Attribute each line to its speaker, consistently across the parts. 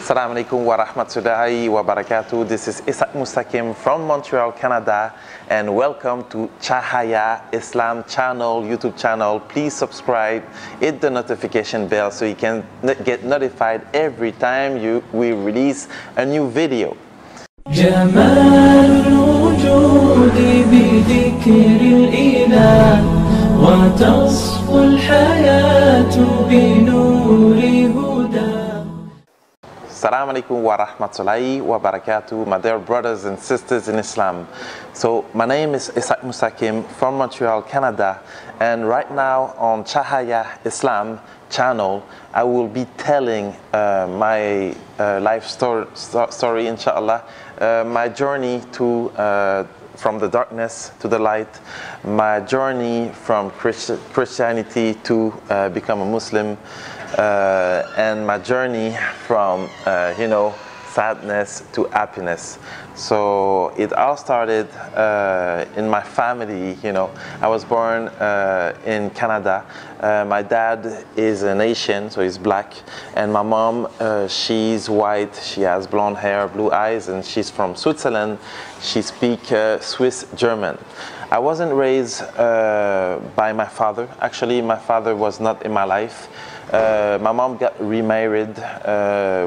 Speaker 1: Assalamu alaikum wa rahmatullahi wa barakatuh. This is Ishaq Mustakim from Montreal, Canada, and welcome to Cahaya Islam channel, YouTube channel. Please subscribe, hit the notification bell so you can get notified every time we release a new video.
Speaker 2: جمال الوجود بذكر الإله وتصفو الحياة بنور هدى.
Speaker 1: Assalamu alaikum wa rahmatullahi wa barakatuh, my dear brothers and sisters in Islam. So my name is Ishaq Mustakim from Montreal, Canada, and right now on Cahaya Islam channel I will be telling my life story, inshallah, my journey to from the darkness to the light, my journey from Christianity to become a Muslim, and my journey from sadness to happiness. So it all started in my family. I was born in Canada. My dad is an Asian, so he's black, and my mom, she's white. She has blonde hair, blue eyes, and she's from Switzerland. She speaks Swiss German. I wasn't raised by my father. Actually, my father was not in my life. My mom got remarried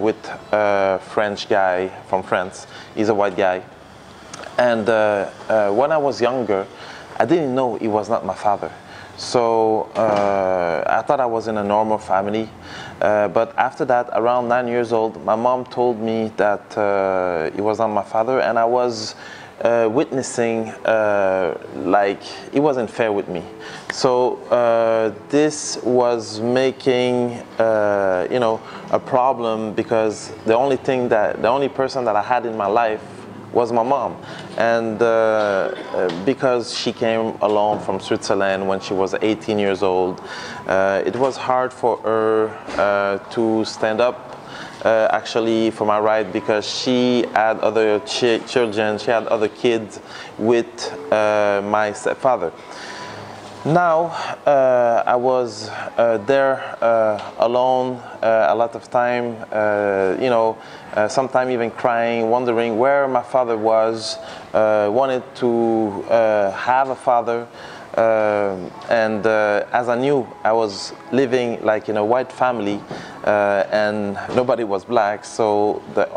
Speaker 1: with a French guy from France. He's a white guy. And when I was younger, I didn't know he was not my father. So I thought I was in a normal family. But after that, around 9 years old, my mom told me that he was not my father, and I was witnessing like he wasn't fair with me. So this was making a problem, because the only person that I had in my life was my mom, and because she came alone from Switzerland when she was 18 years old, it was hard for her to stand up actually for my right, because she had other children, she had other kids with my stepfather. Now I was there alone a lot of time, sometimes even crying, wondering where my father was, wanted to have a father. And as I knew, I was living like in a white family, and nobody was black, so the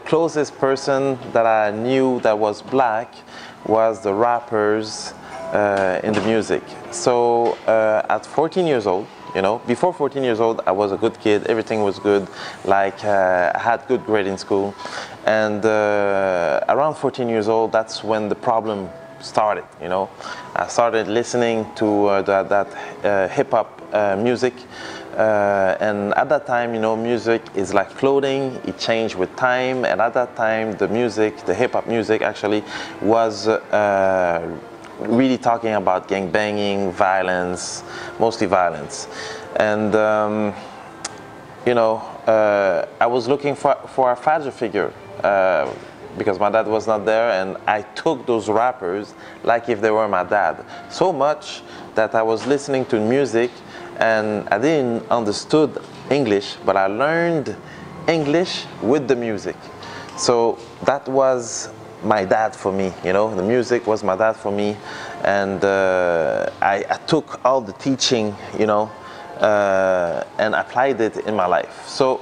Speaker 1: closest person that I knew that was black was the rappers in the music. So at 14 years old, before 14 years old, I was a good kid, everything was good, like I had good grade in school, and around 14 years old, that's when the problem started. I started listening to that hip-hop music, and at that time, music is like clothing, it changed with time, and at that time the hip-hop music actually was really talking about gang banging, violence, mostly violence. And I was looking for a father figure, because my dad was not there, and I took those rappers like if they were my dad. So much that I was listening to music and I didn't understood English, but I learned English with the music. So that was my dad for me, the music was my dad for me, and I took all the teaching, and applied it in my life. So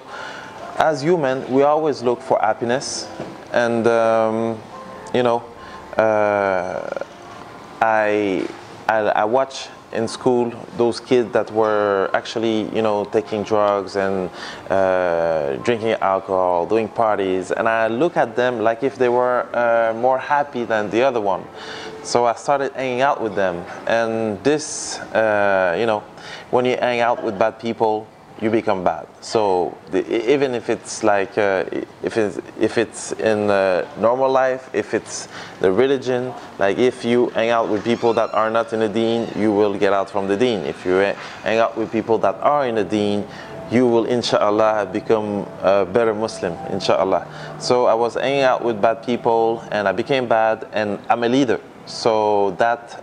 Speaker 1: as human, we always look for happiness, and I watch in school those kids that were actually taking drugs and drinking alcohol, doing parties, and I look at them like if they were more happy than the other one. So I started hanging out with them, and this when you hang out with bad people, you become bad. So even if it's like if it's in normal life, if it's the religion, like if you hang out with people that are not in the deen, you will get out from the deen. If you hang out with people that are in the deen, you will inshallah become a better Muslim, inshallah. So I was hanging out with bad people and I became bad, and I'm a leader. So that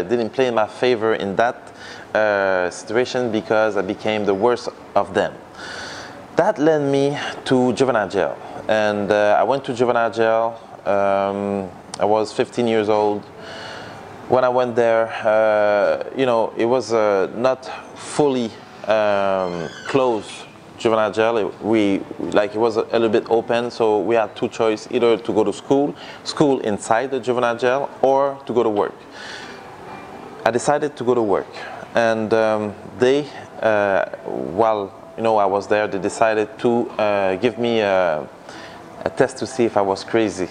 Speaker 1: didn't play in my favor in that situation, because I became the worst of them. that led me to juvenile jail. And I went to juvenile jail. I was 15 years old. When I went there, it was not fully closed juvenile jail. It was a little bit open, so we had two choices: either to go to school inside the juvenile jail, or to go to work. I decided to go to work, and while I was there, they decided to give me a test to see if I was crazy.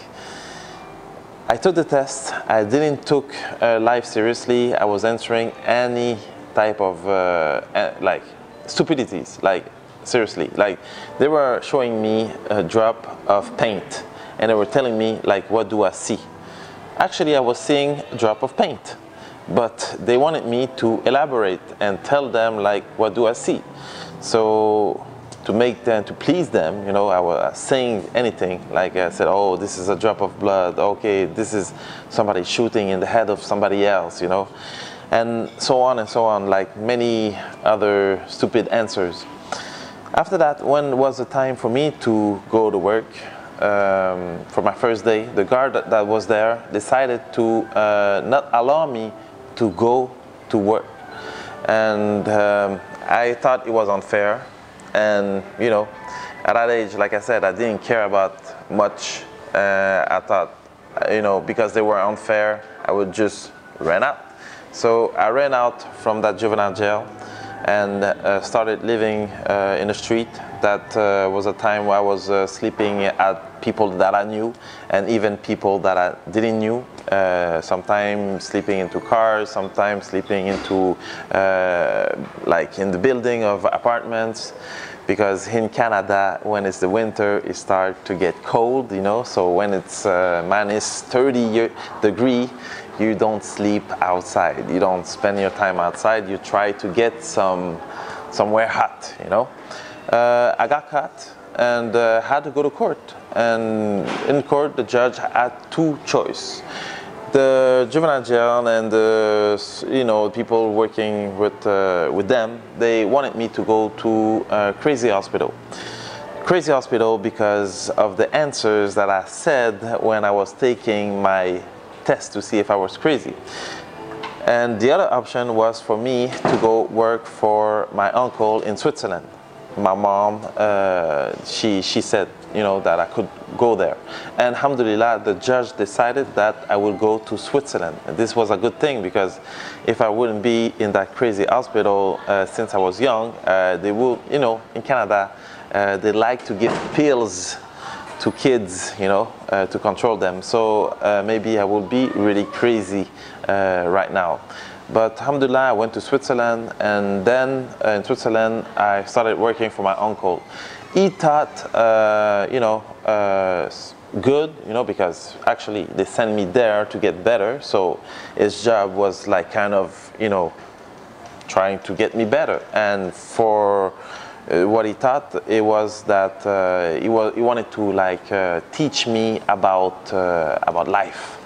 Speaker 1: I took the test. I didn't took life seriously. I was answering any type of like stupidities, like seriously. Like they were showing me a drop of paint, and they were telling me like, what do I see? Actually, I was seeing a drop of paint, but they wanted me to elaborate and tell them like, what do I see? So to please them, I was saying anything. Like I said, oh, this is a drop of blood. Okay, this is somebody shooting in the head of somebody else, and so on, like many other stupid answers. After that, when was the time for me to go to work, for my first day, the guard that was there decided to not allow me to go to work. And I thought it was unfair. And at that age, like I said, I didn't care about much. I thought, because they were unfair, I would just run out. So I ran out from that juvenile jail and started living in the street. That was a time where I was sleeping at people that I knew, and even people that I didn't knew. Sometimes sleeping into cars, sometimes sleeping into like in the building of apartments, because in Canada, when it's the winter, it starts to get cold, so when it's minus 30 degrees, you don't sleep outside, you don't spend your time outside, you try to get somewhere hot, I got caught and had to go to court. And in court, the judge had two choices. The juvenile jail and the people working with them, they wanted me to go to Crazy Hospital. Crazy Hospital because of the answers that I said when I was taking my test to see if I was crazy. And the other option was for me to go work for my uncle in Switzerland. My mom, she said, that I could go there. And alhamdulillah, the judge decided that I will go to Switzerland. And this was a good thing, because if I wouldn't be in that crazy hospital since I was young, they would, in Canada, they like to give pills to kids, to control them. So maybe I will be really crazy right now. But alhamdulillah, I went to Switzerland, and then in Switzerland I started working for my uncle. He thought, good, because actually they sent me there to get better. So his job was like kind of, trying to get me better. And for what he thought, it was that he wanted to like teach me about life.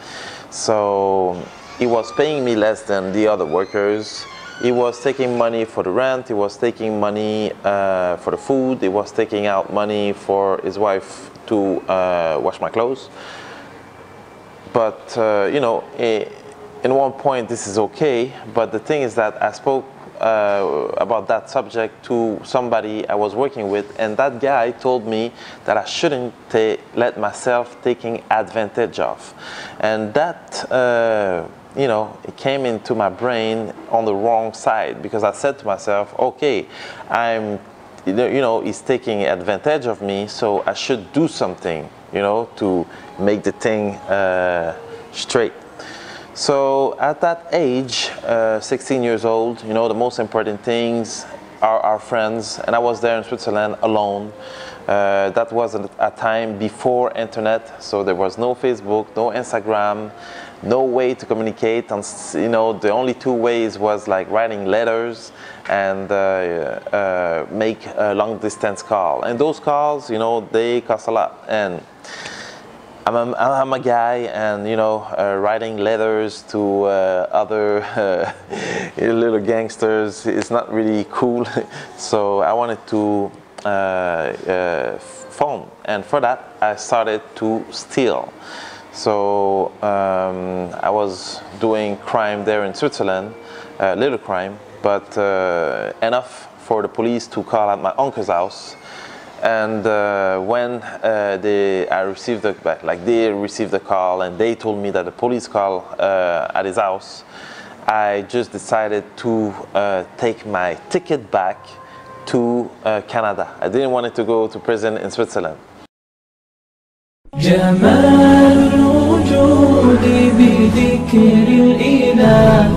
Speaker 1: So he was paying me less than the other workers. He was taking money for the rent. He was taking money for the food. He was taking out money for his wife to wash my clothes. But in one point this is okay. But the thing is that I spoke about that subject to somebody I was working with, and that guy told me that I shouldn't let myself taken advantage of, and that it came into my brain on the wrong side, because I said to myself, okay, he's taking advantage of me, so I should do something, to make the thing straight. So at that age, 16 years old, the most important things are our friends, and I was there in Switzerland alone. That was a time before internet, so there was no Facebook, no Instagram, no way to communicate. And the only two ways was like writing letters and make a long distance call. And those calls, they cost a lot. And I'm a guy, and writing letters to other little gangsters is not really cool. So I wanted to phone, and for that I started to steal. So I was doing crime there in Switzerland, little crime, but enough for the police to call at my uncle's house. And when they received the call, and they told me that the police call at his house, I just decided to take my ticket back to Canada. I didn't want it to go to prison in Switzerland.
Speaker 2: جمال الوجود بذكر الإله